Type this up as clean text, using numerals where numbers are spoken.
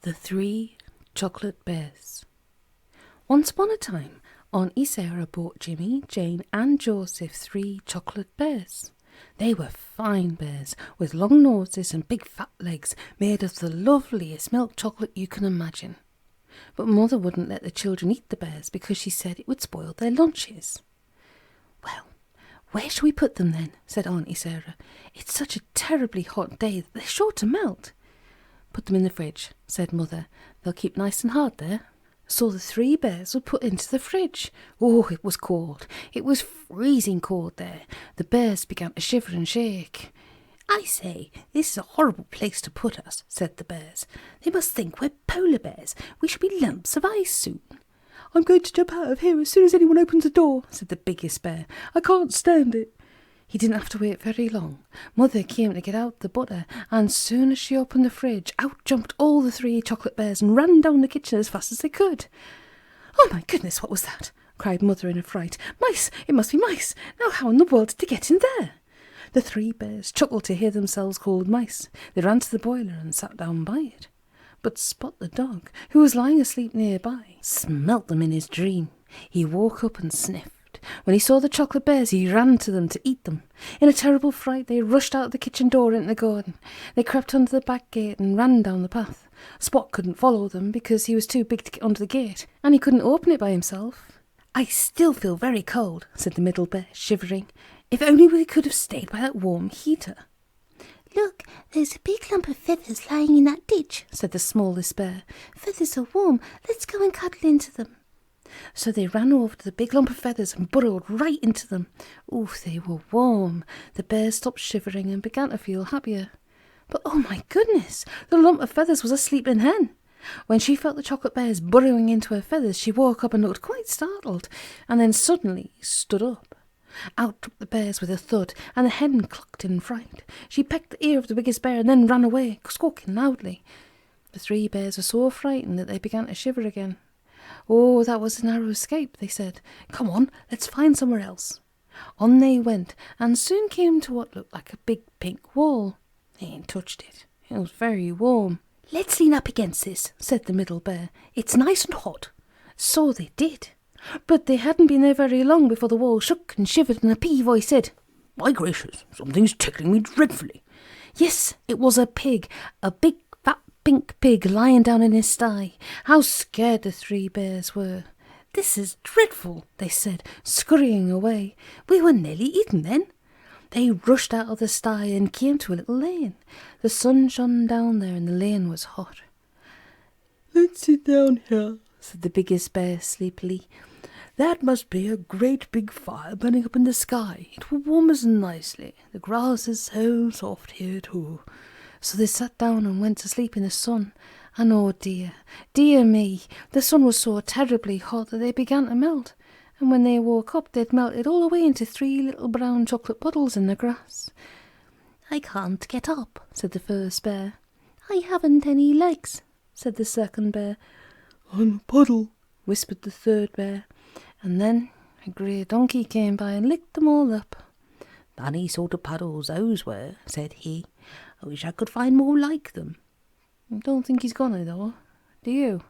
The 3 Chocolate Bears. Once upon a time, Auntie Sarah bought Jimmy, Jane and Joseph 3 chocolate bears. They were fine bears, with long noses and big fat legs made of the loveliest milk chocolate you can imagine. But Mother wouldn't let the children eat the bears because she said it would spoil their lunches. "Well, where shall we put them then?" said Auntie Sarah. "It's such a terribly hot day that they're sure to melt." "Put them in the fridge," said Mother. "They'll keep nice and hard there." So the 3 bears were put into the fridge. Oh, it was cold. It was freezing cold there. The bears began to shiver and shake. "I say, this is a horrible place to put us," said the bears. "They must think we're polar bears. We shall be lumps of ice soon." "I'm going to jump out of here as soon as anyone opens the door," said the biggest bear. "I can't stand it." He didn't have to wait very long. Mother came to get out the butter, and soon as she opened the fridge, out jumped all the 3 chocolate bears and ran down the kitchen as fast as they could. "Oh my goodness, what was that?" cried Mother in a fright. "Mice! It must be mice! Now how in the world did they get in there?" The 3 bears chuckled to hear themselves called mice. They ran to the boiler and sat down by it. But Spot the dog, who was lying asleep nearby, smelt them in his dream. He woke up and sniffed. When he saw the chocolate bears, he ran to them to eat them. In a terrible fright, they rushed out the kitchen door into the garden. They crept under the back gate and ran down the path. Spot couldn't follow them because he was too big to get under the gate, and he couldn't open it by himself. "I still feel very cold," said the middle bear, shivering. "If only we could have stayed by that warm heater." "Look, there's a big lump of feathers lying in that ditch," said the smallest bear. "Feathers are warm. Let's go and cuddle into them." So they ran over to the big lump of feathers and burrowed right into them. Oh, they were warm. The bears stopped shivering and began to feel happier. But oh my goodness, the lump of feathers was a sleeping hen. When she felt the chocolate bears burrowing into her feathers, she woke up and looked quite startled, and then suddenly stood up. Out jumped the bears with a thud, and the hen clucked in fright. She pecked the ear of the biggest bear and then ran away, squawking loudly. The 3 bears were so frightened that they began to shiver again. "Oh, that was a narrow escape," they said. "Come on, let's find somewhere else." On they went, and soon came to what looked like a big pink wall. They ain't touched it. It was very warm. "Let's lean up against this," said the middle bear. "It's nice and hot." So they did. But they hadn't been there very long before the wall shook and shivered, and a piggy voice said, "My gracious, something's tickling me dreadfully." Yes, it was a pig, a big fat pink pig lying down in his sty. How scared the 3 bears were. "This is dreadful," they said, scurrying away. "We were nearly eaten then." They rushed out of the sty and came to a little lane. The sun shone down there and the lane was hot. "Let's sit down here," said the biggest bear sleepily. "That must be a great big fire burning up in the sky. It will warm us nicely. The grass is so soft here too." So they sat down and went to sleep in the sun. And oh dear, dear me, the sun was so terribly hot that they began to melt. And when they woke up, they'd melted all the way into 3 little brown chocolate puddles in the grass. "I can't get up," said the first bear. "I haven't any legs," said the second bear. "I'm a puddle," whispered the third bear. And then a grey donkey came by and licked them all up. "Funny sort of puddles those were," said he. "I wish I could find more like them." "I don't think he's gonna, though. Do you?"